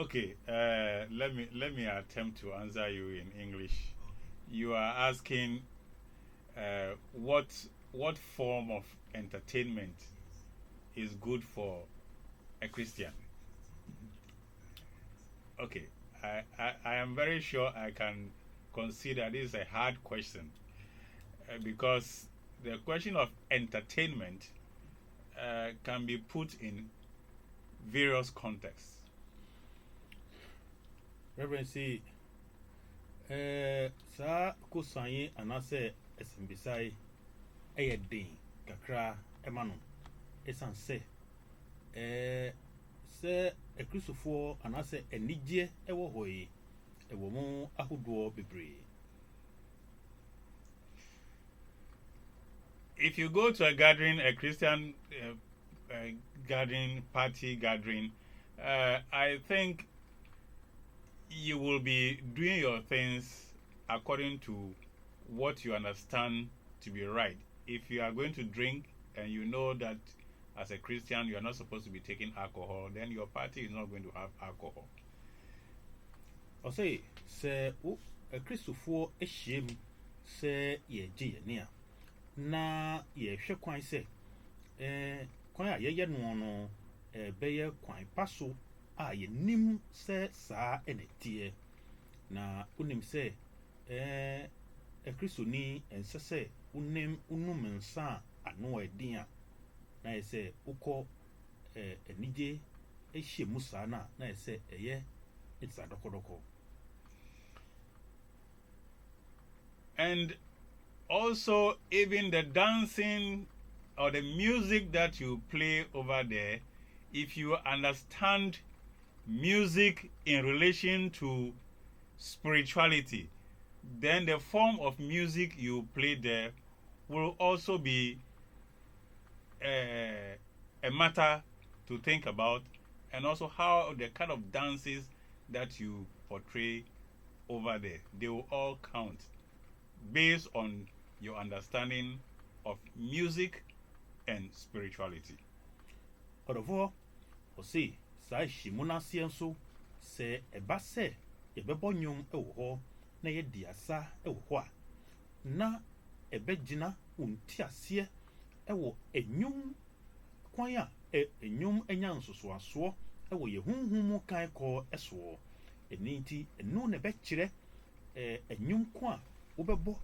Okay, let me attempt to answer you in English. You are asking what form of entertainment is good for a Christian. Okay, I am very sure I can consider this a hard question because the question of entertainment can be put in various contexts. Reverend say, sa kusanyi anase esimbisai eyedin kakra emano esan se se ekrisofo anase enigye ewo hoyi ewo mu ahodo bebre. If you go to a gathering, a Christian gathering, party gathering, I think you will be doing your things according to what you understand to be right. If you are going to drink and you know that as a Christian you are not supposed to be taking alcohol, then your party is not going to have alcohol. O say se o ekristofo ehiem se ye gye ne a na ye hwe kwan se kwan a ye no no beye kwan paso a ye nim se saa enetie na unim se ekristoni ensese unim unum nsa ano edin a na ye se ukọ enije ehie musa na ye se eye it's a dokodoko. And also, even the dancing or the music that you play over there, if you understand music in relation to spirituality, then the form of music you play there will also be a matter to think about, and also how the kind of dances that you portray over there, they will all count based on your understanding of music and spirituality. Odofo o say sa himuna nso se eba se yebebo nyum ewo ho na ye diasa ewo ho a na ebegina unti ase ewo enyum kwan a enyum enya nsoso aso ewo ye hunhum kan ko eso eninti enu ne be kire enyum kwa wobebo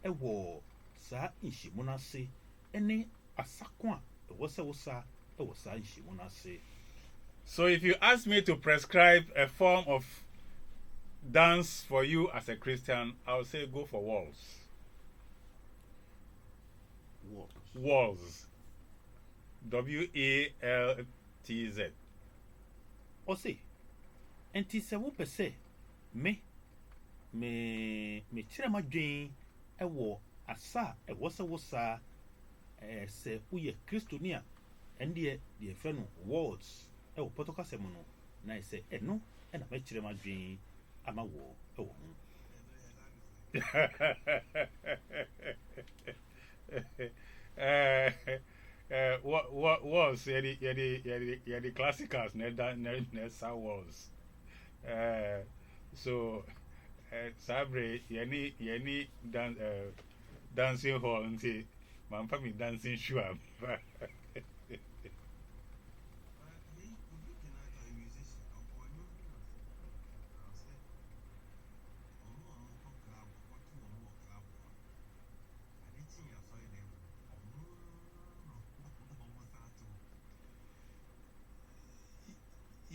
ewo sa nhimuna se ene asakwa ewo se wosa ewo sa nhimuna se. So if you ask me to prescribe a form of dance for you as a Christian, I would say go for waltz. Waltz. WALTZ. O say enti se wo pese me kire madwen ewo asa ewo se wosa se uye kristoni a ende de fe no waltz ewo potokase mu no na se eno e na me kire madwen ama wo ewo hu. What was the classicals ne was so sabre yani dancing hall nti man fa me dancing shoe am.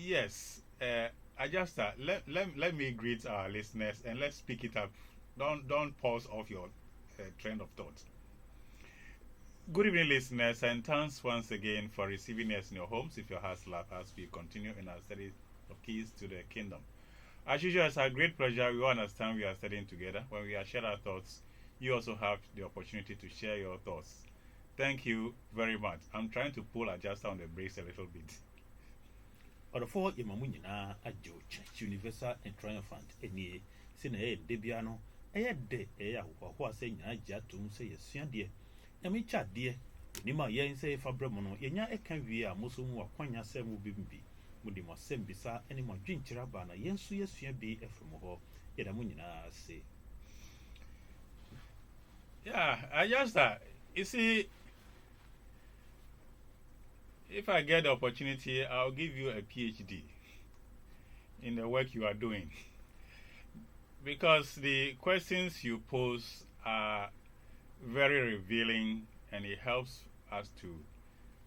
Yes, Ajasta, let me greet our listeners and let's pick it up. Don't pause off your train of thought. Good evening, listeners, and thanks once again for receiving us in your homes if your hearts love as we continue in our study of keys to the kingdom. As usual, it's a great pleasure. We all understand we are studying together. When we are sharing our thoughts, you also have the opportunity to share your thoughts. Thank you very much. I'm trying to pull Ajasta on the brakes a little bit. Odofo yemamu nyina ajo church universal and triumphant enie se na debia no de ahụhụ ase nyina gya tum se yesua de nyame cha de ni ma yen se fa bremo no yenya eka wie a muso mu akwanya se mu bimbi mudi mo asɛm bisa ne mo adwenkyerɛ aba na yɛn nso yɛsua bi ɛfiri mo hɔ yɛda mo nyinaa ase. Yeah, I just you see, if I get the opportunity, I'll give you a PhD in the work you are doing. Because the questions you pose are very revealing and it helps us to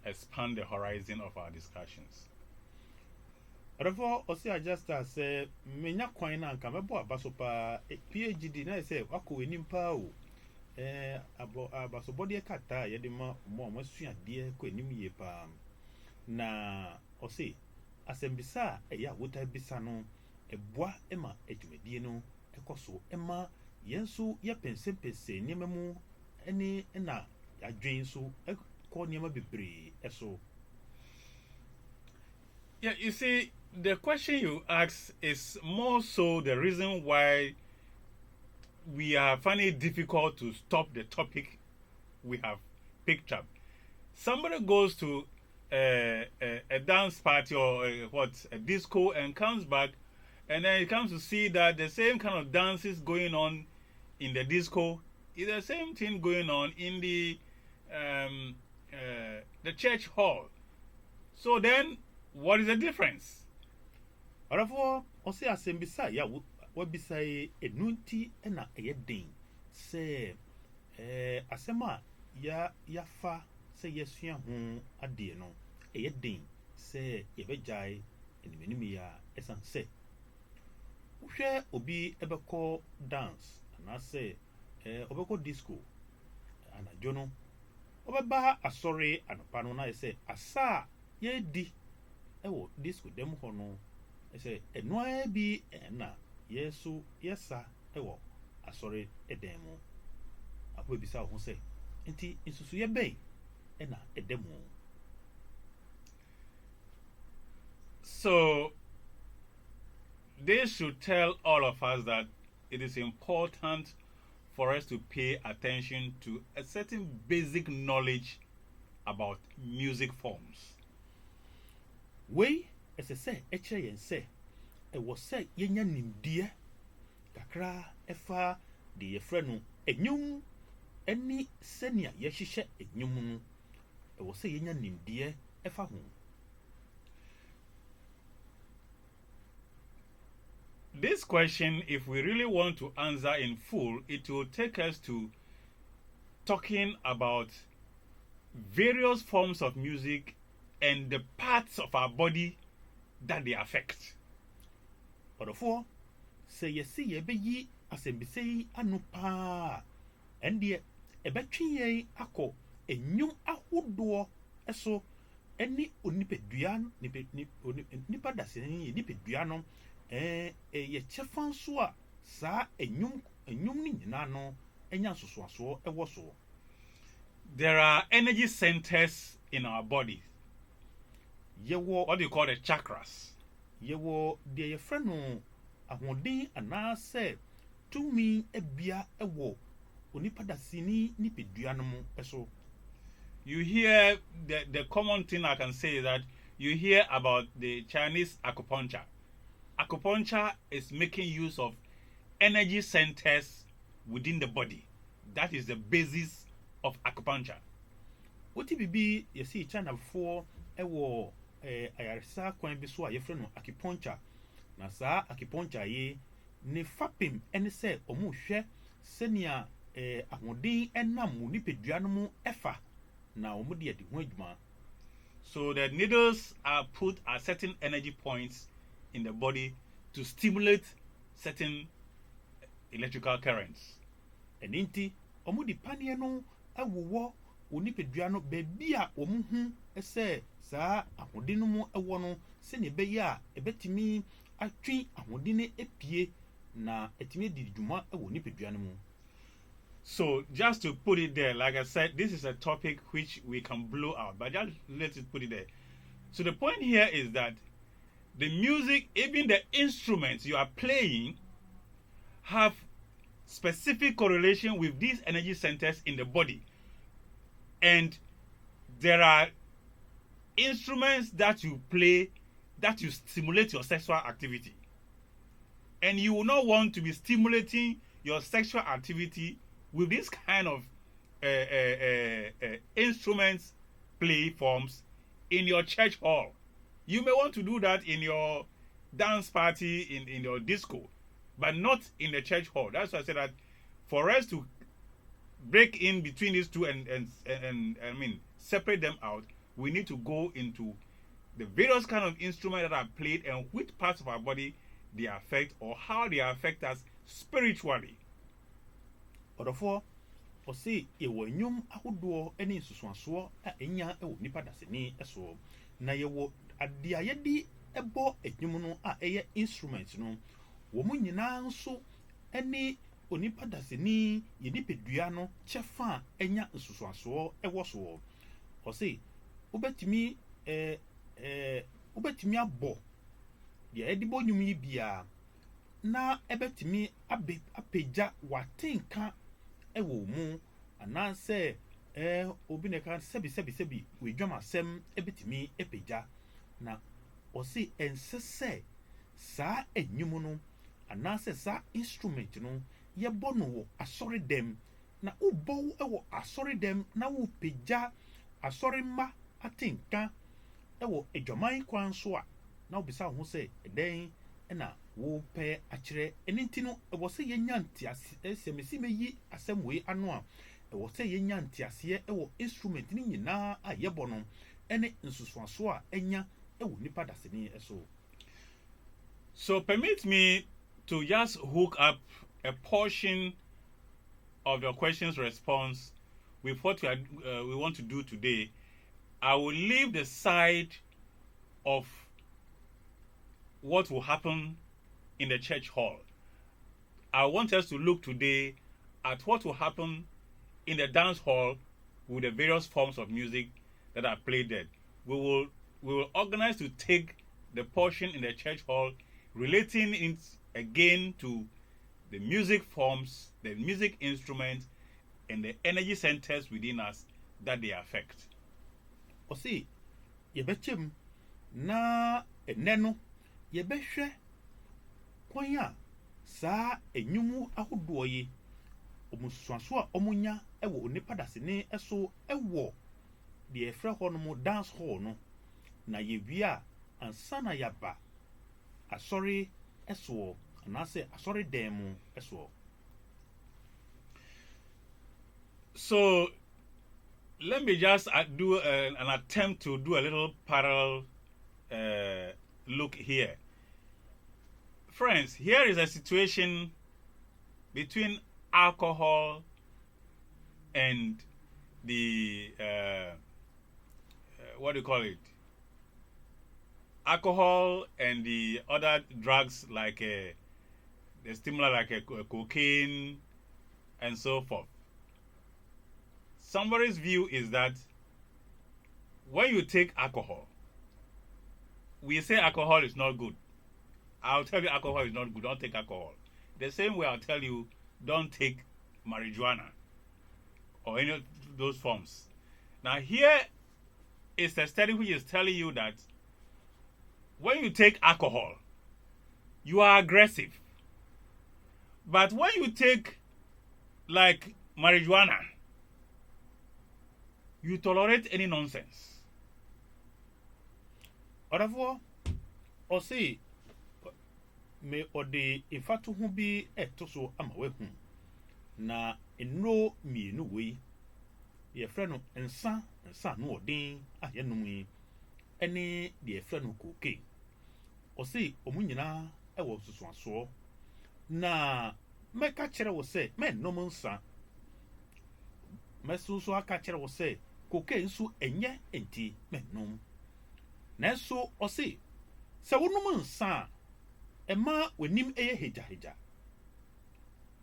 expand the horizon of our discussions. Therefore, Osi Adjuster say, Menya coin and Kamebo Abasopa, PhD, na say, Wako enim pa o. Abasobodi kata, yedema, mo, mwesua die, ko enim ye pa. Na, Osi, asembisa, ya wuta bisa no, boa ema edwumedie no, ekoso ema, yensu, ya pense, niememu, eni, na, ya dwen so, ko niema bebre, eso. Yeah, you see, the question you ask is more so the reason why we are finding it difficult to stop the topic we have picked up. Somebody goes to a dance party or a disco and comes back, and then he comes to see that the same kind of dances going on in the disco is the same thing going on in the church hall. So then, what is the difference? Therefore, Osi asembisa ya wabisa enunti ena eyedin se asema ya fa se yesua ho ade no eyedin se yebejai enimeni ya esanse uhwe obi ebeko dance na se obeko disco anajo no obeba asori anopa no na se asa ye di ewo disco dem ho no ese enoa bi na yesu yesa ewo asori edemu apo bisa ho se enti isusu ye ben na edemu. So this should tell all of us that it is important for us to pay attention to a certain basic knowledge about music forms. We se ekyere yen se ewo se yenya nimdie kakra efa de yefre no enyum eni senia yehihye enyum no ewo se yenya nimdie efa ho. This question, if we really want to answer in full, it will take us to talking about various forms of music and the parts of our body that they affect. Therefore, say yesi yebeyi asembisei anu pa endie ebetwi yen akọ enyum ahodo eso eni onipedua nipa daseni nipedua no ye chefan so a sa enyum ni nyina no enya sosoaso ewo so. There are energy centers in our body. Yewo What do you call the chakras? Yewo de ye frɛ no ahoden anaasɛ tumi ebia ewo onipa dasini nipedua no mu eso. You hear the common thing I can say is that you hear about the Chinese acupuncture. Acupuncture is making use of energy centers within the body. That is the basis of acupuncture. Woti bibi yesi China before ewo ayaresa kwan bi so a yefrɛ no acupuncture. Na saa acupuncture ye ne fapem ene se omu hwɛ senia ahoden enam mu nipedua no mu efa na omu de adi ho adwuma. So the needles are put at certain energy points in the body to stimulate certain electrical currents. Eninti omu di panie no awowo onipedua no bebi a omu hu ese saa ahoden no mu ewo no se ne be ya ebetimi atwi ahoden ne epie na etimi di dwuma ewo nipedua no mu. So just to put it there, like I said, this is a topic which we can blow out, but just let's put it there. So the point here is that the music, even the instruments you are playing, have specific correlation with these energy centers in the body. And there are instruments that you play that you stimulate your sexual activity. And you will not want to be stimulating your sexual activity with this kind of instruments, play forms in your church hall. You may want to do that in your dance party, in your disco, but not in the church hall. That's why I said that for us to break in between these two and I mean separate them out, we need to go into the various kind of instruments that are played and which parts of our body they affect or how they affect us spiritually. Ɔdɔfoɔ ɔse yɛwɔ nnwom ahodoɔ ne nsusuasoɔ a ɛnya wɔ nipa dasani soɔ na yɛwɔ ade a yɛde bɔ nnwom no a ɛyɛ instrument no wɔn nyinaa nso ne onipa dasani yɛ nipadua no kyɛfa a ɛnya nsusuasoɔ wɔ soɔ ɔse wobɛtumi wobɛtumi abɔ deɛ yɛde bɔ nnwom yi biara na ɛbɛtumi apagya watenka wɔ mu anaasɛ obi na ka sɛbi wɔadwamasɛm bɛtumi apagya na ɔse ɛnsɛ sɛ saa nnwom no anaasɛ saa instrument no yɛbɔ no wɔ asɔredɛm na wobɔ wɔ asɔredɛm na wopagya asɔremma atenka wɔ adwaman kwan so a na wobisa wo ho sɛ ɛdɛn na wopɛ akyerɛ ɛno nti no ɛwɔ sɛ yɛnya nteaseɛ sɛ mesi mɛyi asɛm wei ano a ɛwɔ sɛ yɛnya nteaseɛ wɔ instrument no nyinaa a yɛbɔ no ne nsusuaso a ɛnya wɔ nipa dasani so. So permit me to just hook up a portion of your questions response with what we want to do today. I will leave the side of what will happen in the church hall. I want us to look today at what will happen in the dance hall with the various forms of music that are played there. We will organize to take the portion in the church hall relating it again to the music forms, the music instruments, and the energy centers within us that they affect. Ɔse yɛbɛkyɛm na ɛnɛ no yɛbɛhwɛ kwan a saa nnwom ahodoɔ yi ɔmusuaso a ɔmonya wɔ onipa dasani so wɔ deɛ ɛfrɛ hɔ no mo dance hall no na yɛwie a ansa na yɛaba asɔre soɔ anaasɛ asɔre dan mu soɔ. So let me just do an attempt to do a little parallel look here. Friends, here is a situation between alcohol and the what do you call it? Alcohol and the other drugs like the stimulant like cocaine and so forth. Somebody's view is that when you take alcohol, we say alcohol is not good. I'll tell you alcohol is not good. Don't take alcohol. The same way I'll tell you don't take marijuana or any of those forms. Now here is a study which is telling you that when you take alcohol, you are aggressive. But when you take like marijuana, you tolerate any nonsense. Ɔdɔfoɔ ɔse me ɔde mfato ho bi ɛto so ama wahu na nnuro mmienu wei yɛfrɛ no nsa no ɔden a yɛnom yi ɛne deɛ yɛfrɛ no cocaine. Ɔse ɔmo nyinaa ɛwɔ nsusuasoɔ na mɛka kyerɛ wo sɛ mɛnnom nsa mɛso so aka kyerɛ wo sɛ cocaine nso ɛnyɛ nti mɛnnom nanso ɔse sɛ wonom nsa a ɛma w'anim ɛyɛ hegyahegya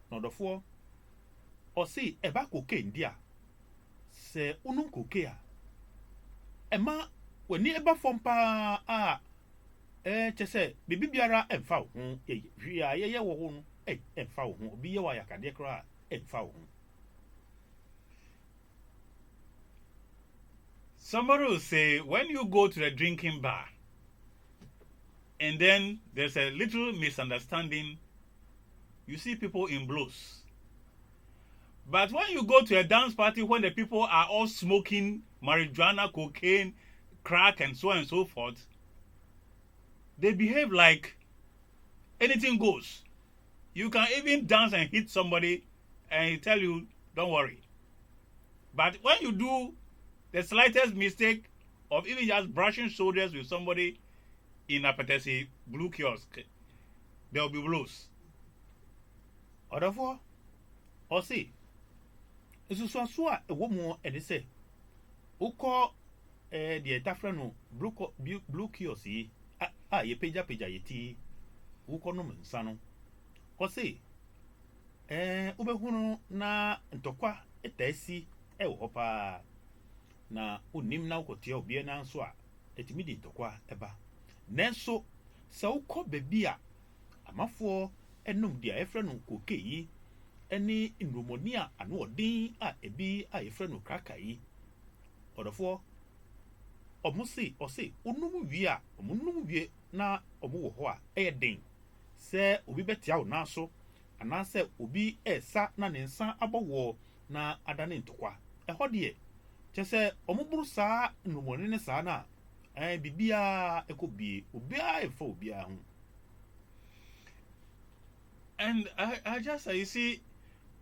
na ɔdɔfoɔ ɔse ɛba cocaine di a sɛ wonom cocaine a ɛma w'ani ɛba fam paa a kyɛ sɛ biribi biara ɛmfa wo ho hwee a yɛyɛ wɔ ho no ɛmfa wo ho obi yɛ wɔ ayakadeɛ koraa ɛmfa wo ho. Somebody will say, when you go to the drinking bar, and then there's a little misunderstanding. You see people in blows. But when you go to a dance party when the people are all smoking marijuana, cocaine, crack, and so on and so forth, they behave like anything goes. You can even dance and hit somebody and he tell you, don't worry. But when you do the slightest mistake of even just brushing shoulders with somebody in a Petesi blue kiosk, there will be blows. Therefore, or see, it's so a woman and they say, Uko the Tafrano blue kiosk, ye peja ye tea, Uko no sano. Or see, Ubehuno na ntokwa etesi hopa na unim na ukotia obie na nso a etimi di ntokwa eba. Nenso se ukọ bebi a amafo enum dia efre no koke yi eni nromoni a ano odin a ebi a efre no kraka yi. Odofo omusi osi unum wi a omunum wi na omo wo ho a eyeden se obi betia wo na so anase obi esa na ne nsa abowo na adane ntokwa eho de chese omuburu saa nnumoni ne saa na bibia ekobie obia efo obia hu. And I just you see,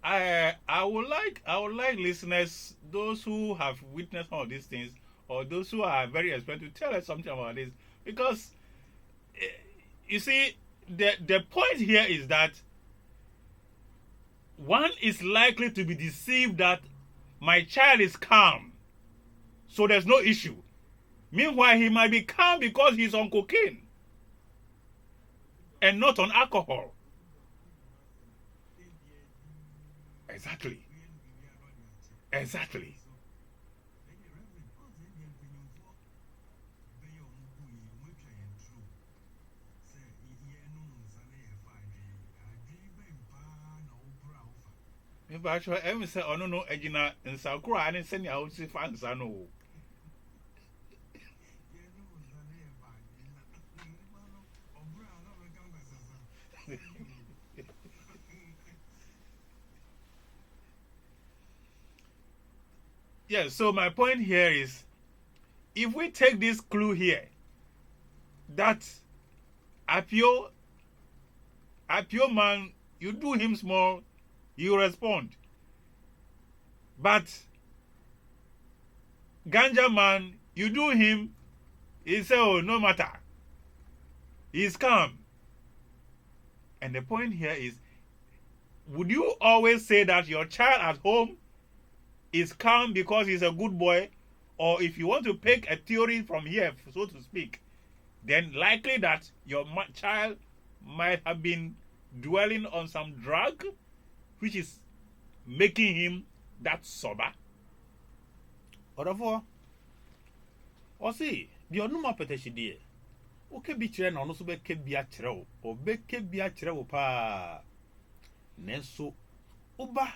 I would like listeners, those who have witnessed all these things, or those who are very experienced, to tell us something about this, because you see, the point here is that one is likely to be deceived that my child is calm, so there's no issue. Meanwhile, he might be calm because he's on cocaine and not on alcohol. Exactly. Exactly. Maybe I should say, oh no, Egina and Sakura, I didn't send you out to find Sano. Yes, so my point here is, if we take this clue here, that Apio man, you do him small, you respond. But Ganja man, you do him, he say, oh, no matter. He's calm. And the point here is, would you always say that your child at home is calm because he's a good boy? Or if you want to pick a theory from here, so to speak, then likely that your child might have been dwelling on some drug, which is making him that sober. Therefore, or see, the onuma peteshidie. Okay, be chere na ono so be ke bia chere o. Obe ke bia chere wo pa. Nenso oba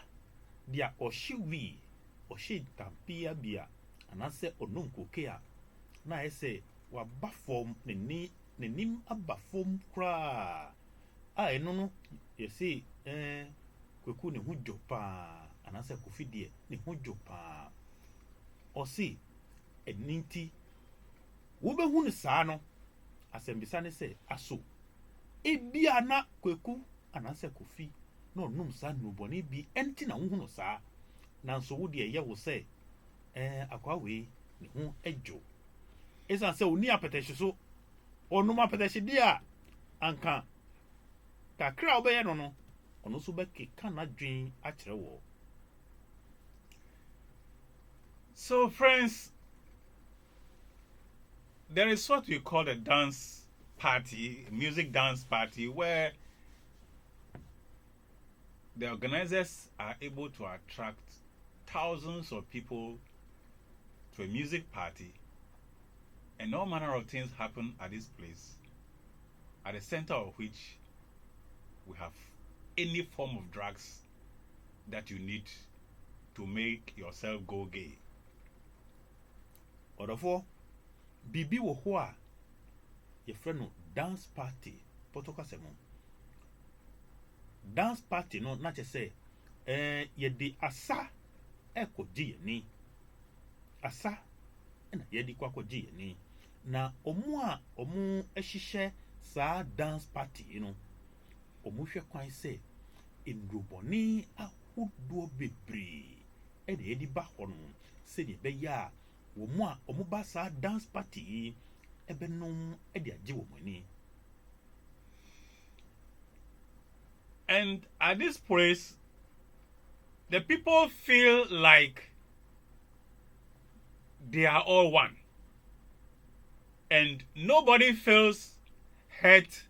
dia oshiwi, oshi tampia bia. Anase onum koke a na ese wa bafom nenim abafom kra. A eno no ye see kweku ne hu jopa anase kofidie ne hu jopa. Osi eninti wo be hu ne saa no asembisa ne se aso ebia na kweku anase kofi no num sa nuboni bi enti na hu no saa nanso wo de ye wo se akwa we ne hu ejo esa se oni apetehye so onum apetehye dia anka kakra obeye no no ono so be keka na dwen a kire wo. So friends, there is what we call a dance party, music dance party, where the organizers are able to attract thousands of people to a music party, and all manner of things happen at this place, at the center of which we have any form of drugs that you need to make yourself go gay. Therefore, bibi wo ho a ye frɛ no dance party potokasemo. Dance party no na che say yɛde asa ɛkɔgye yɛni. Asa ɛna yɛde kɔ akɔgye yɛni. Na ɔmo a ɔmo ɛhyehyɛ saa dance party no ɔmo hwɛ kwan sɛ ndurobɔne ahodoɔ bebree ɛna yɛde ba hɔ no sɛdeɛ ɛbɛyɛ a wɔn a ɔmo ba saa dance party yi ɛbɛnom ɛde agye wɔn ani. And at this place, the people feel like they are all one. And nobody feels hurt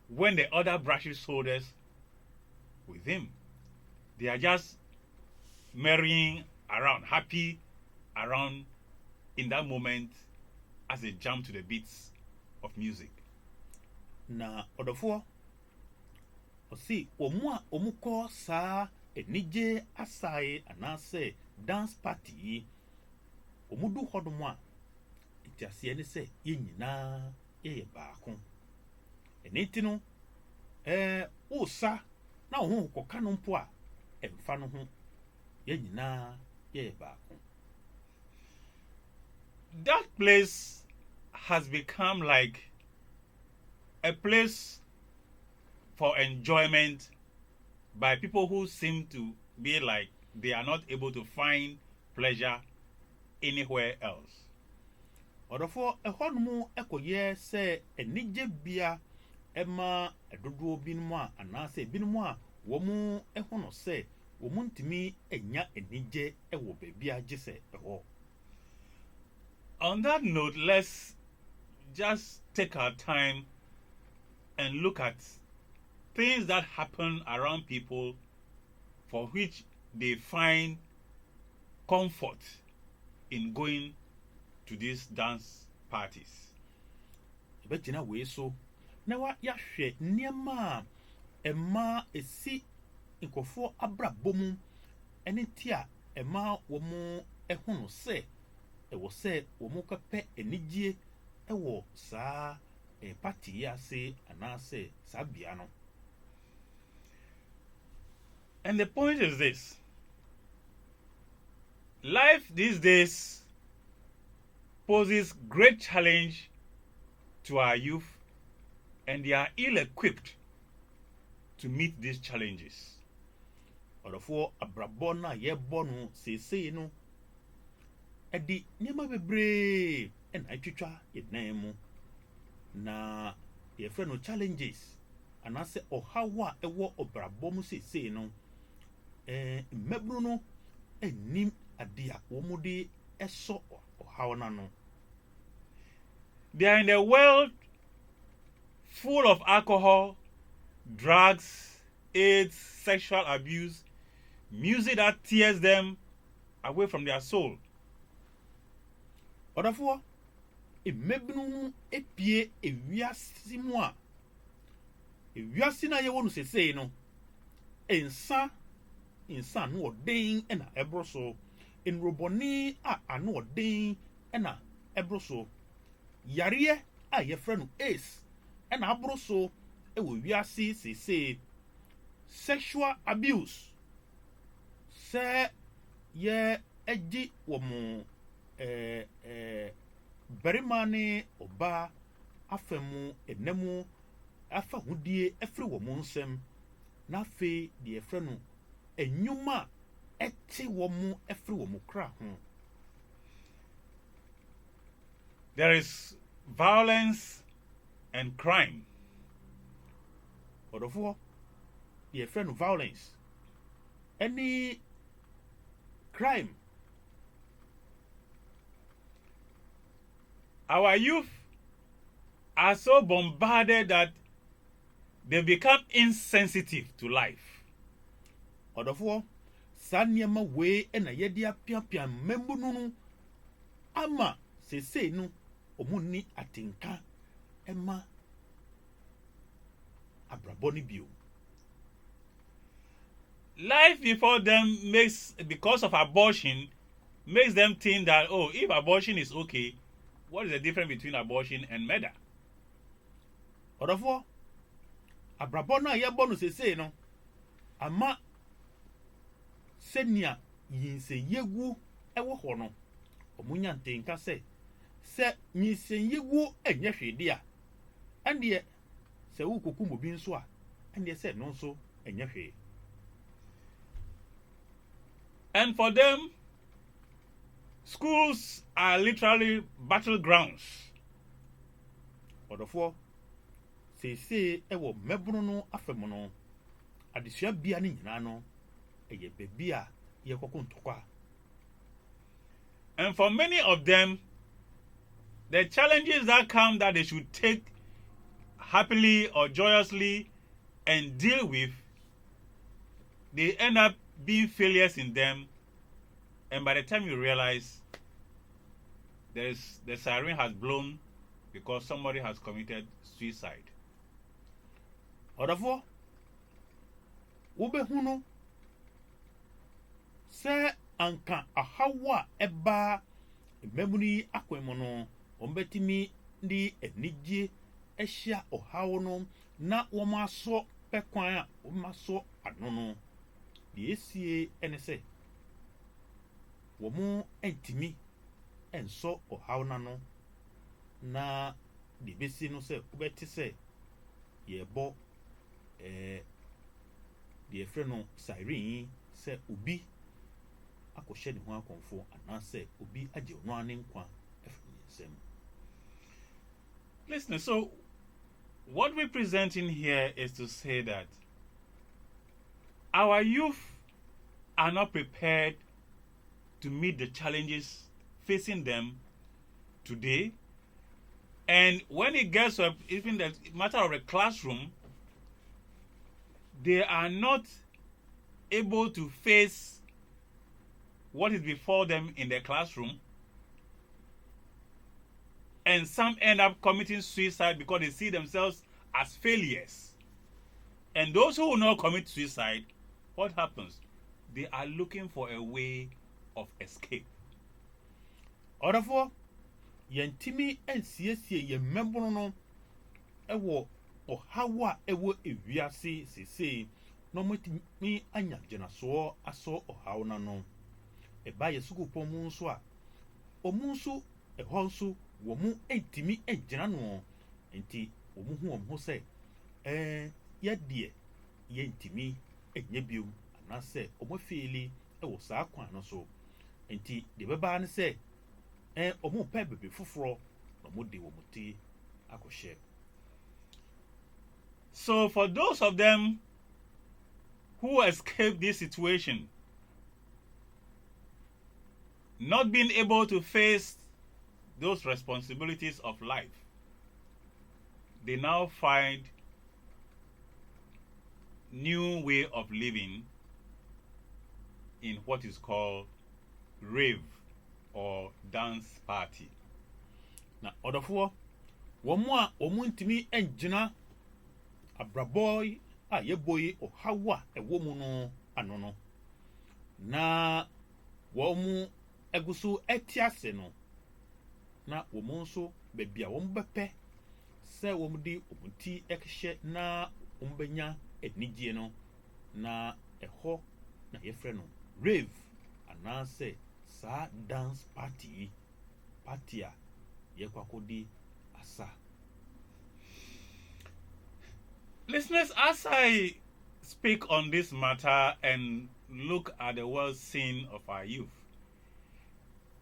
when the other brushes shoulders with him. They are just marrying around, happy around in that moment as they jump to the beats of music. Na ɔdɔfoɔ ɔsi ɔmo a ɔmo kɔ saa enigye asae anaasɛ dance party yi ɔmo du hɔ nom a ntiaseɛ ne sɛ yɛn nyinaa yɛyɛ baako. Ɛne ti no wosa na wo ho kɔka no mpo a ɛmfa no ho yɛn nyinaa yɛyɛ baako. That place has become like a place for enjoyment by people who seem to be like they are not able to find pleasure anywhere else. Ɔdɔfoɔ ɛhɔ nom ɛkɔyɛ sɛ enigye bia ɛma ɛdodoɔ binom a anaasɛ binom a wɔn ɛho no sɛ wɔn ntumi enya enigye ɛwɔ baabi agye sɛ ɛhɔ. On that note, let's just take our time and look at things that happen around people for which they find comfort in going to these dance parties. Ɛbɛgyina wei so na yɛahwɛ nneɛma a ɛma esi nkɔfoɔ abrabɔ mu ɛne ti a ɛma wɔn ɛho no sɛ ɛwɔ sɛ wɔn kɔpɛ anigye ɛwɔ saa party yi ase anaasɛ saa bea no. And the point is this: life these days poses great challenge to our youth, and they are ill-equipped to meet these challenges. Ɔdɔfoɔ abrabɔ no a yɛbɔ no seesei no ɛde nneɛma bebree ɛna atwitwa yɛnan mu na yɛfrɛ no challenges anaasɛ ɔhaw a ɛwɔ ɔbrabɔ mu seesei no mmabunu no anim ade a wɔn de ɛsɔ ɔhaw n'ano. They are in a world full of alcohol, drugs, AIDS, sexual abuse, music that tears them away from their soul. Ɔdɔfoɔ mmabunu no epie ewiase mu a ewiase na yɛwɔ no seesei no nsa ano ɔden ɛna ɛboro so nrobɔne a ano ɔden ɛna ɛboro so yareɛ a yɛfrɛ no AIDS ɛna aboro so ɛwɔ wiase seesei sexual abuse sɛ yɛ agye wɔn barima ne ɔbaa afa mu ɛnam afa hodie ɛfiri wɔn nsam na afei deɛ yɛfrɛ no enyuma ɛte wɔn ɛfiri wɔn kra ho. There is violence and crime. Ɔdɔfoɔ deɛ yɛfrɛ no violence ɛne crime. Our youth are so bombarded that they become insensitive to life. Ɔdɔfoɔ saa nneɛma wei ɛna yɛde apiapia mmabunu no ama seesei no wɔn ni atenka ɛma abrabɔ no bio. Life before them because of abortion, makes them think that, oh, if abortion is okay, what is the difference between abortion and murder? Odofo abrabọ na yɛbɔ no sesei no ama sɛnea yinsɛyegu ɛwɔ hɔ no ɔmo nya ntenka sɛ yinsɛyegu ɛnyɛ hwede a ɛndeɛ sɛ wokokum obi nso a ɛndeɛ sɛ no nso ɛnyɛ hwee. And for them, schools are literally battlegrounds. Ɔdɔfoɔ seesei ɛwɔ mmɛbono no afɛm no adesua bia ne nyinaa no ɛyɛ baabi a yɛkɔkɔ ntɔkwa. And for many of them, the challenges that come that they should take happily or joyously and deal with, they end up being failures in them. And by the time you realize the siren has blown because somebody has committed suicide. Ɔdɔfoɔ wobɛhu no sɛ anka ahaw a ɛbaa mmabunu yi akwan mu no ɔmbɛtumi de anigye ahyia ɔhaw no na wɔn asɔ pɛkwan a wɔn asɔ ano no deɛ esie ɛne sɛ wɔn ntumi nsɔ ɔhaw n'ano na deɛ ebesi no sɛ wobɛte sɛ yɛbɔ deɛ yɛfrɛ no siren yi sɛ obi akɔhyɛ ne ho akɔmfo anaasɛ obi agye ɔno ne nkwa afiri ne nsam. Listen, so what we're presenting here is to say that our youth are not prepared to meet the challenges facing them today. And when it gets to even the matter of a classroom, they are not able to face what is before them in the classroom. And some end up committing suicide because they see themselves as failures. And those who will not commit suicide, what happens? They are looking for a way of escape. Ɔdɔfoɔ yɛntumi nsiesie yɛn mmɛbono no ɛwɔ ɔhaw a ɛwɔ ewiase sesei na ɔmotumi anya gyinasoɔ asɔ ɔhaw n'ano. Ɛba yɛ sukupɔn mu nso a ɔmo nso ɛhɔ nso wɔn ntumi ngyina no nti wɔn ho sɛ yɛdeɛ yɛntumi nyɛ biom anaasɛ wɔn afeeli ɛwɔ saa kwan no so nti deɛ bɛbaa ne sɛ wɔn pɛ bebe foforɔ na wɔn de wɔn ti akɔhyɛ. So for those of them who escape this situation, not being able to face those responsibilities of life, they now find new way of living in what is called rave or dance party. Na ɔdɔfoɔ wɔn a wɔn ntumi ngyina abrabɔ yi a yɛbɔ yi ɔhaw a ɛwɔ mu no ano no na wɔn egu so ɛte ase no na wɔn nso baabi a wɔn bɛpɛ sɛ wɔn de wɔn ti ɛhyɛ na wɔn bɛnya anigye no na ɛhɔ na yɛfrɛ no rave anaasɛ saa dance party a yɛkɔ akɔdi asa. Listeners, as I speak on this matter and look at the world scene of our youth,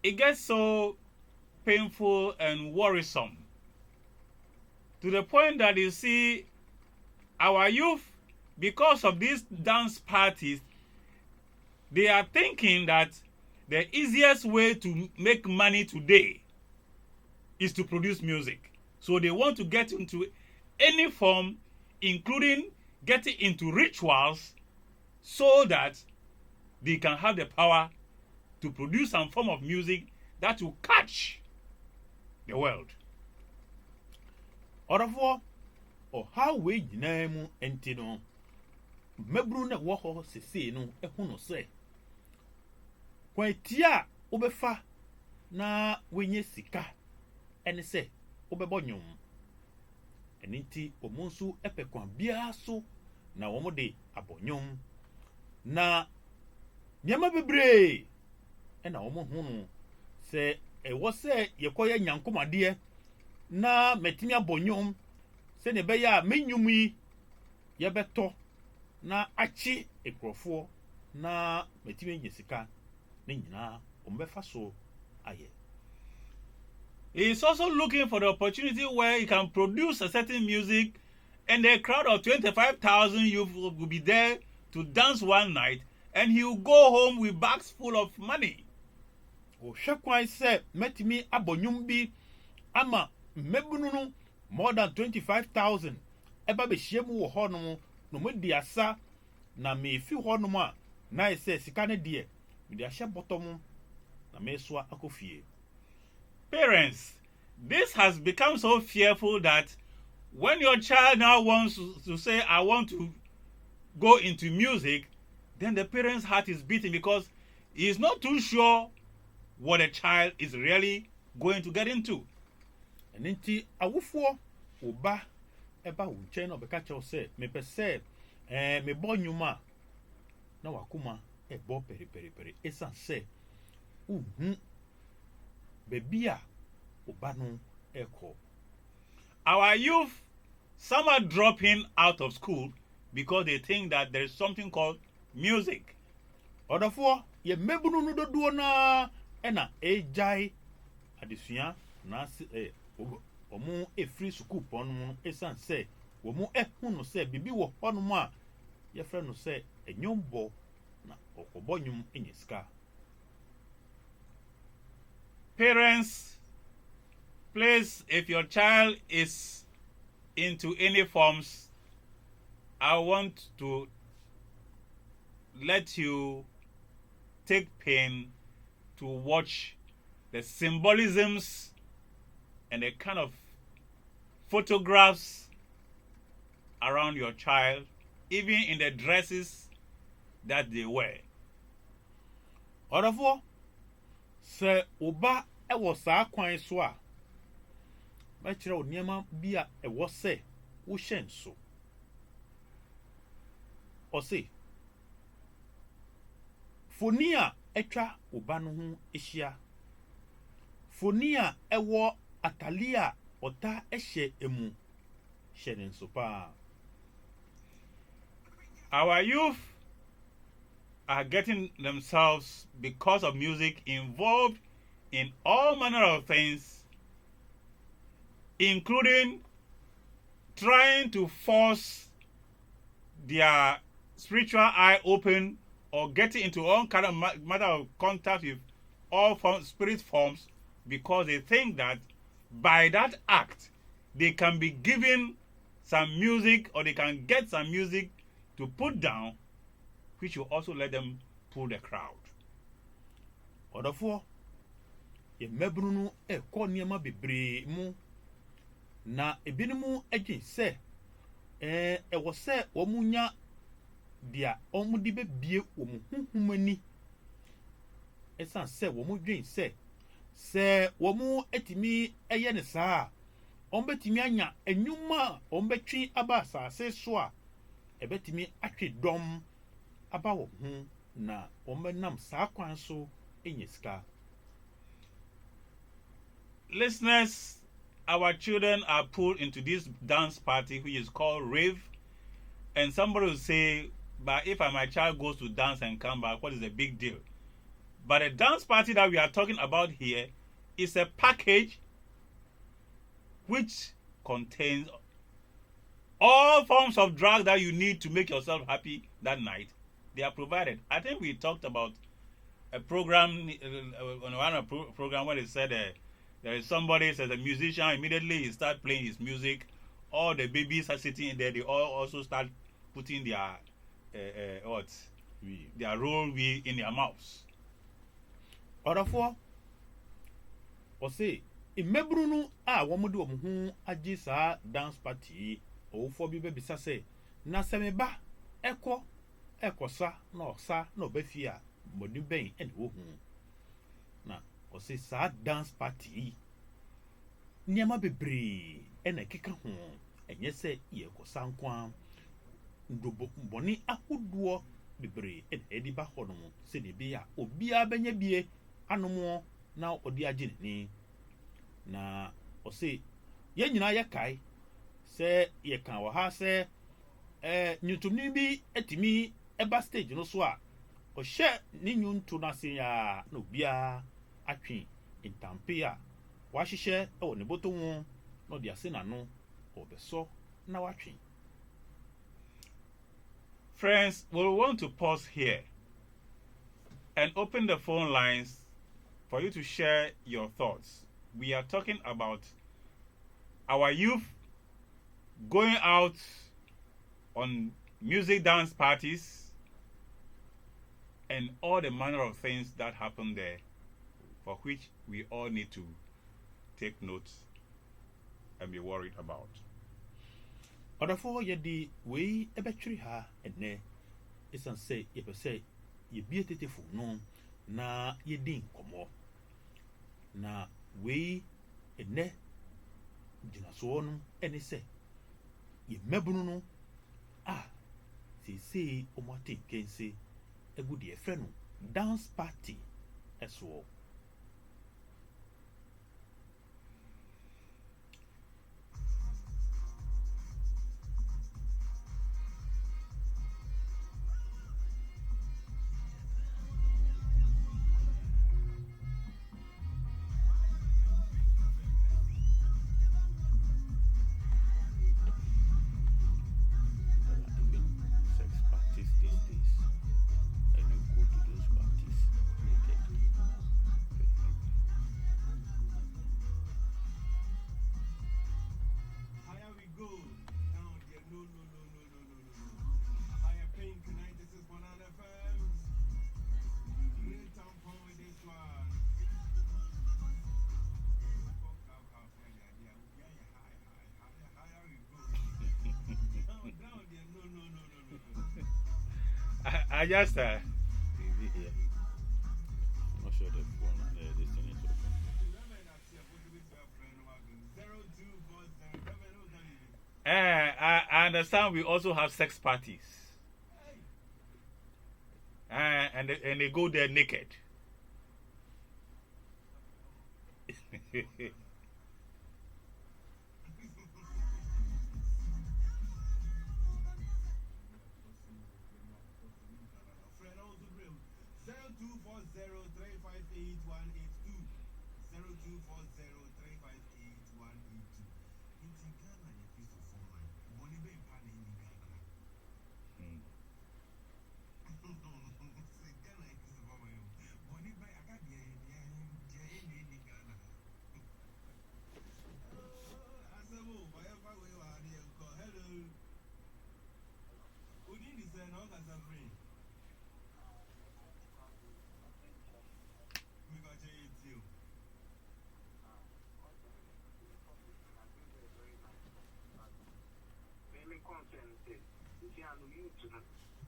it gets so painful and worrisome to the point that you see our youth, because of these dance parties, they are thinking that the easiest way to make money today is to produce music. So they want to get into any form, including getting into rituals, so that they can have the power to produce some form of music that will catch the world. Ɔdɔfoɔ ɔhaw wei nyinaa mu nti no mmabunu na ɛwɔ hɔ sesei no ɛho no sɛ kwantia a wobɛfa na wenye sika ɛne sɛ wobɛbɔ nnwom ɛno nti wɔn nso ɛpɛ kwan biara so na wɔn de abɔ nnwom na nneɛma bebree ɛna wɔn ho no sɛ ɛwɔ sɛ yɛkɔyɛ nyankomadeɛ na mɛtumi abɔ nnwom sɛnea ɛbɛyɛ a me nnwom yi yɛbɛtɔ na akye nkurɔfoɔ na mɛtumi anya sika ne nyinaa wɔn bɛfa so ayɛ. He is also looking for the opportunity where he can produce a certain music and a crowd of 25,000 youth will be there to dance one night and he will go home with bags full of money. Ohwɛ kwan sɛ mɛtumi abɔ nnwom bi ama mmabunu no more than 25,000 ɛba bɛhyia mu wɔ hɔnom na wɔdi asa na mefi hɔnom a na ayɛ sɛ sika no deɛ mede ahyɛ bɔtɔ mu na mesoa akɔ fie. Parents, this has become so fearful that when your child now wants to say, I want to go into music, then the parent's heart is beating because he is not too sure what the child is really going to get into. Ɛno nti awofoɔ oba ɛba wo nkyɛn na ɔbɛka kyerɛw sɛ mepɛ sɛ mebɔ nnwom a na wakoma ɛbɔ periperi ɛsiane sɛ wohu baabi a oba no ɛkɔ. Our youth, some are dropping out of school because they think that there is something called music. Ɔdɔfoɔ yɛ mmabunu no dodoɔ naa ɛna ɛgyae adesua na wɔn efiri sukuu pɔn no mu ɛsiane sɛ wɔn ɛhu no sɛ biribi wɔ hɔnom a yɛfrɛ no sɛ ɛnwombɔ na ɔkɔbɔ nnwom ɛnyɛ sika. Parents, please, if your child is into any forms, I want to let you take pain to watch the symbolisms and the kind of photographs around your child, even in the dresses that they wear. Ɔdɔfoɔ sɛ oba ɛwɔ saa kwan so a mɛkyerɛ wo nneɛma bi a ɛwɔ sɛ wohyɛ nso. Ɔse foni a ɛtwa oba no ho ahyia, foni a ɛwɔ atale a ɔta ɛhyɛ emu hyɛ ne nso paa. Our youth are getting themselves, because of music, involved in all manner of things, including trying to force their spiritual eye open or getting into all kind of matter of contact with all spirit forms, because they think that by that act they can be given some music or they can get some music to put down, which will also let them pull the crowd. Ɔdɔfoɔ yɛ mmabunu no ɛkɔ nneɛma bebree mu na ebinom adwen sɛ ɛwɔ sɛ wɔn nya deɛ wɔn de bɛbie wɔn huhum ani ɛsan sɛ wɔn dwen sɛ wɔn atumi ɛyɛ ne saa a wɔn bɛtumi anya enyuma a wɔn bɛtwe aba asase so a ɛbɛtumi atwe dɔm aba wɔn ho na wɔn bɛnam saa kwan so ɛnyɛ sika. Listeners, our children are pulled into this dance party which is called Rave, and somebody will say, but if my child goes to dance and come back, what is the big deal? But the dance party that we are talking about here is a package which contains all forms of drugs that you need to make yourself happy that night. They are provided. I think we talked about a program on one program where they said there is somebody says a musician, immediately he start playing his music. All the babies are sitting in there. They all also start putting their their roll in their mouths. Ɔdɔfoɔ ɔse mmabunu no a wɔn de wɔn ho agye saa dance party ɔwofoɔ bi bɛbisa sɛ na sɛ meba ɛkɔsa na ɔsa na ɔbɛfie a mmɔden bɛn ɛna wɔhu na ɔse saa dance party nneɛma bebree ɛna ɛkeka ho ɛnyɛ sɛ yɛkɔsa nko a ndobɔni ahodoɔ bebree ɛna ɛde ba hɔ nom sɛdeɛ ɛbɛyɛ a obiara bɛnya bie anomoɔ na ɔde agye n'ani na ɔse yɛn nyinaa yɛkae sɛ yɛka wɔ ha sɛ nnwontomni bi atumi ɛba stage no so a ɔhyɛ ne nnwonto no ase a na obiara atwe ntampe a wahyehyɛ ɛwɔ ne bɔtɔ ho na ɔde ase n'ano ɔbɛsɔ na watwe. Friends, we want to pause here and open the phone lines for you to share your thoughts. We are talking about our youth going out on music dance parties and all the manner of things that happen there, for which we all need to take notes and be worried about. Ɔdɔfoɔ yɛde wei ɛbɛtwere ha ɛnɛ ɛsiane sɛ yɛpɛ sɛ yɛbie tetefo no na yɛdi nkɔmmɔ na wei ɛnɛ gyinasoɔ no ɛne sɛ yɛ mmabunu no a seesei ɔmo ate nkense ɛgu deɛ ɛfrɛ no dance party ɛsoɔ. I just I'm not sure that this thing is open. I understand we also have sex parties. And they go there naked.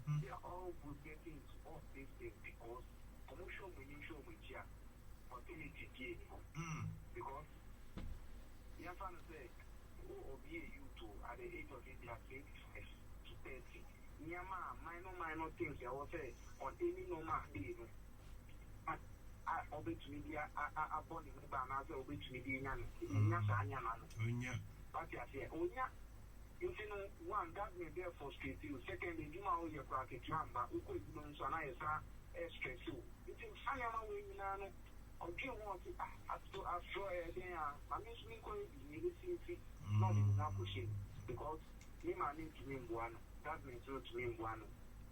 They are all good getting off this thing because commercial opportunity because you have to say who will be a youth at the age of 25 to 30. Minor things I will say on any normal day. I obey to media, I born in the banana, obey to media, but I say, oh, yeah. You know, one, that may be frustrate you. Secondly, you know, you're bracket number, who could know, so I stress you. It is I am away now. Or do you want to after there? I mean, me going to be not enough pushing because me, I need to name one. That means to name one.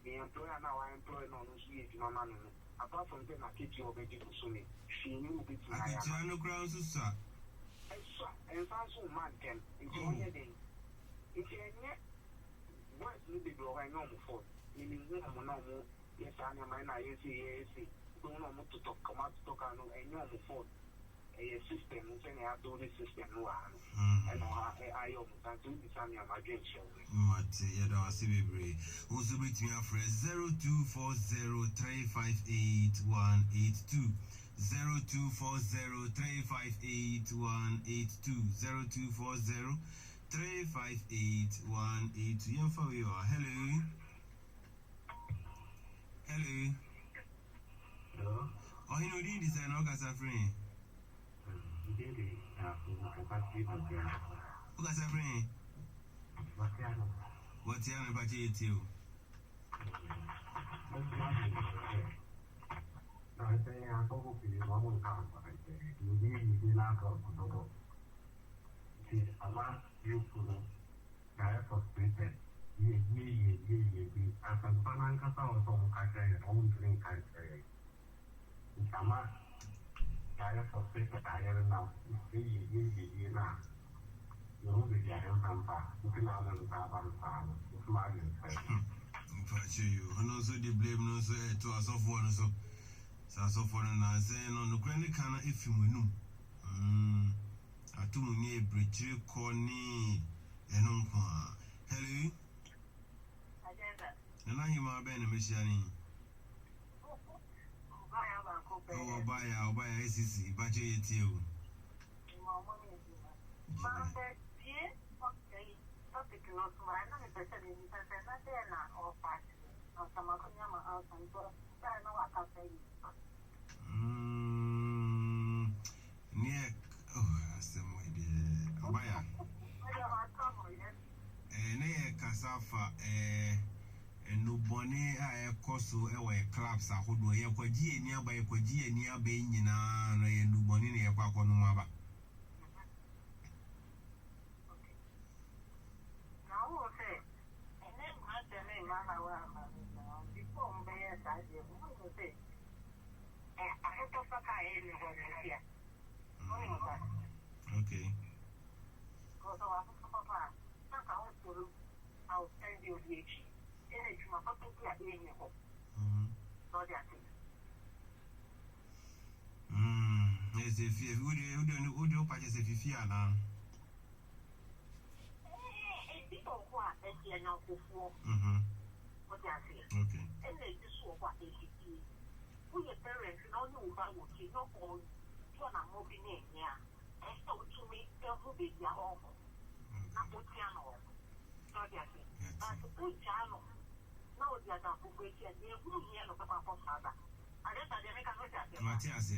The employer now, I employ no sweet no man. Apart from them, I keep you already to me. She knew it. I am no grounds, sir. And so man can, if you want anything. If you are what will be going on for? Meaning, yes, I am don't know to talk, come out to talk on a normal phone. A system, and I have to this system. And I almost do this on my drink show. Matia, Sibi, who's the reach me up for 0240-358-182. 0240-358-182. 0240 358-182. You for you. Hello. Hello. Hello. Oh, you know this and August friend. August friend. What's your name? What's you? I say I'm going to be one time. You need to lack of no. See, a lot useful. I have frustrated. Ye. As a fan, I saw some country, own drink country. In summer, I have frustrated. I don't know. Ye now. You know, the young pamper. You can have them farm. It's my You and also the blame no so to us of one so for an saying on the granny canna if you knew. Atumuni bridge corny and unqua. Hello, and I am a Ben Missiani. Oh, buy a SEC, but you. Near, some way, dear. Abaya. Near Casafa, and no bonnet, I coso away clubs. I would wear Quaji nearby Quaji near Bainina, and do bonnet near Paconumaba. Okay. Yes, if you do purchase if you fear now. Okay. Matthias,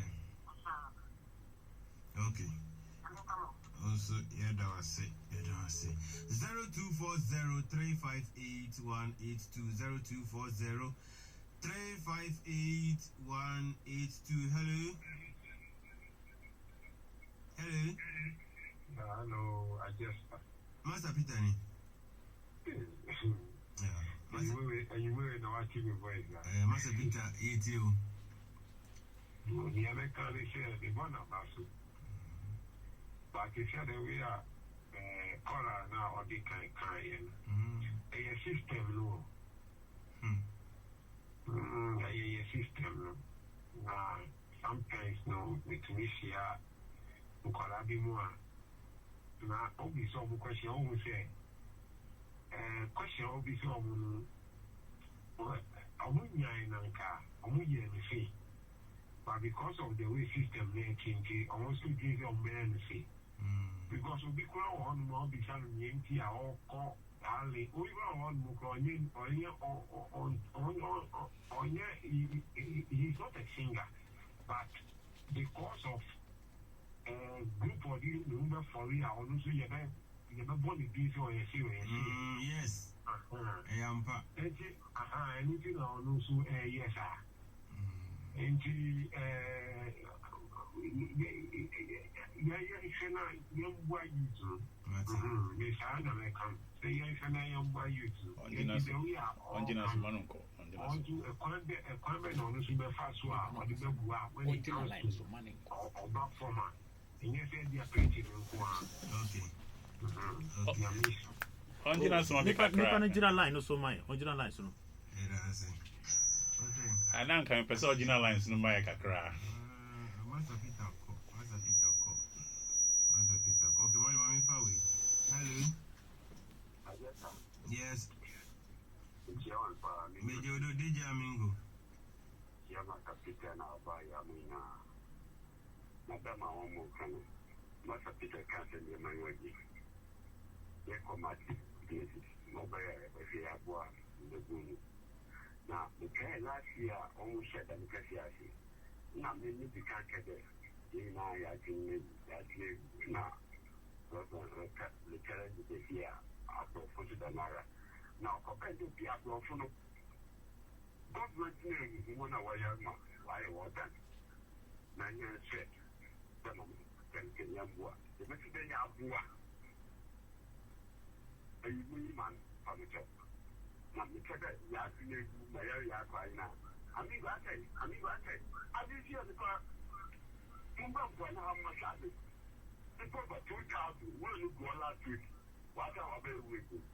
okay. Also, yeah, that was it. 0240-358-182. 0240-358-182. Hello. Hello, I just. Master Peter. Yeah. You will know what you voice. Master Peter, it's you. The American is the one of us. But you said we are color now or the kind. A system law. A system law. Sometimes no, with Tunisia, Mukalabi Moa. Now, obviously, some question always say, question obviously, but because of the way system they change, almost to give them benefit. Because we could on more become empty or call Ali, we were on Mukonian he's not a singer, but because of group or the number for you, I also you never bought the piece or a series. Yes, I am. Anything I also yes, sir. And and I'm coming for original lines no my kakra. Master Peter. Okay, what are you far away? Hello. Yes. Major do DJ Amingo. Master Peter now by Amina. Madame Omo can Master Peter can't send you my way. their combative places, mobile, if you have one in the room. Now, the care last year almost said that because you are here. Now, maybe you can't get it. You know, I think that you now, the challenge is here after 40 Naira. Now, compared to the Abro from government name, you want to wire why I want that. Now, you're said, the Yambua, the Mexican Yabua. A man from the top. Now, the Kata Yakin, my area right now. I mean, I didn't hear the car. You don't know how much I did. People about 2,000 will you go last week? What are we doing?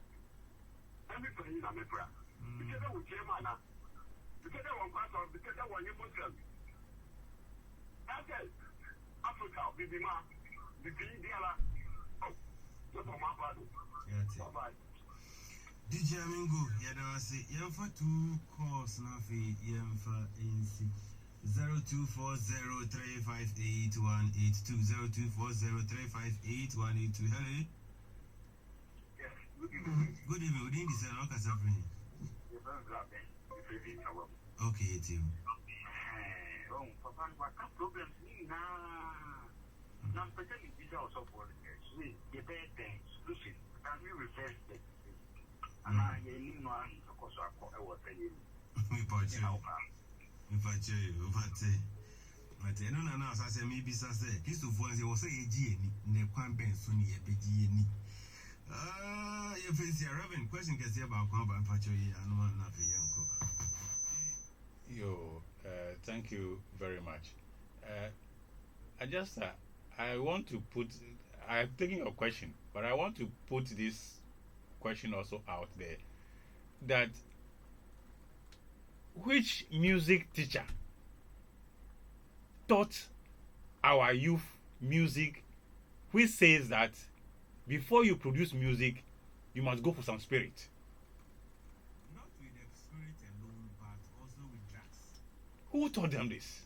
Everybody in America. Because I was German. Because I was pastor. Because I was Muslim. That's it. Africa, Bibima, the Indiana. Oh, that's my father. Bye-bye. DJ Amingo, Yadawasi, Yamfa 2 calls now for Yamfa ANC 0240358182 0240358182. Hello. Yes, good evening. Good evening. Good evening, sir. How can I help you? Okay, it's you. Oh, Papa, what problems now? Now, especially these are also for the bad things. Listen, can we reverse it? And I need one because I was saying, Me patch you, but I don't know, as I say, maybe Sassy, Christopher, they will say a G, ne Quampen, Sunny, a PG. You face your Reverend question, can say about Quampan Patch and one nothing. Yo, thank you very much. I want to put, I'm taking your question, but I want to put this question also out there, that which music teacher taught our youth music, which says that before you produce music, you must go for some spirit? Not with the spirit alone, but also with drugs. Who taught them this?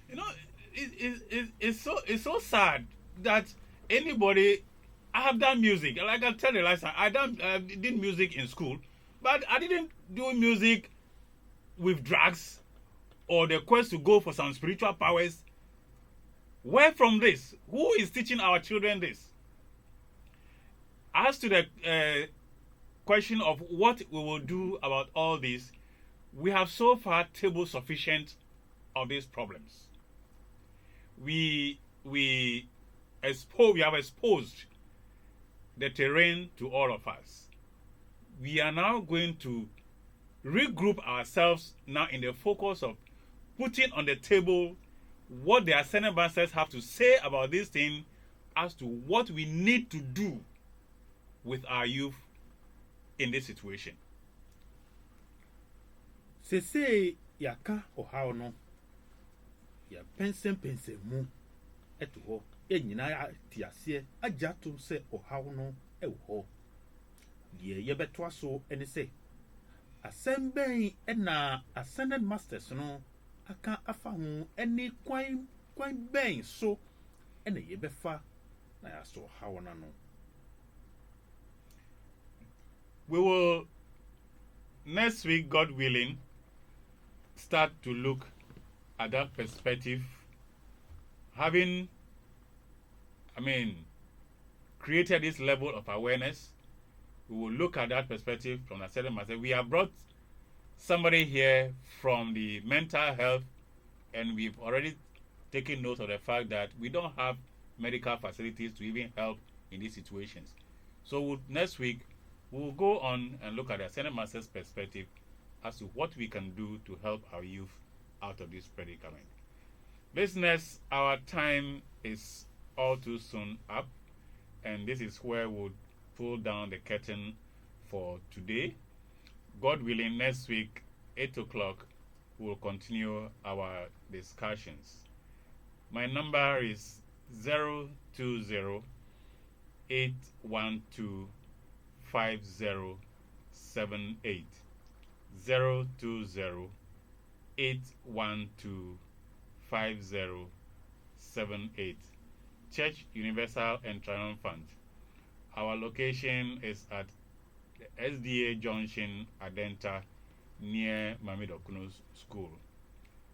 You know, it's so sad that anybody. I have done music, like I tell you last time. I did music in school, but I didn't do music with drugs or the quest to go for some spiritual powers. Where from this? Who is teaching our children this? As to the question of what we will do about all this, we have so far tabled sufficient of these problems. We have exposed the terrain to all of us. We are now going to regroup ourselves now in the focus of putting on the table what the Ascendant Masters have to say about this thing as to what we need to do with our youth in this situation. Sese yaka ohaw no ya pense mu eto ho e nyina ti ase agya to se ohaw no e wo ho ye yebeto aso ene se asem ben e na Ascended Masters no aka afa ho ene kwan ben so ene yebefa na ya so ohaw na no. We will, next week, God willing, start to look at that perspective. Having, created this level of awareness, we will look at that perspective from a certain matter. We have brought somebody here from the mental health, and we've already taken note of the fact that we don't have medical facilities to even help in these situations. So next week, we'll go on and look at the Senate Master's perspective as to what we can do to help our youth out of this predicament. Listeners, our time is all too soon up, and this is where we'll pull down the curtain for today. God willing, next week, 8 o'clock, we'll continue our discussions. My number is 020 812 5078. 020 812 5078. Church Universal and Triumphant. Our location is at the SDA Junction, Adenta, near Mamidokuno's School.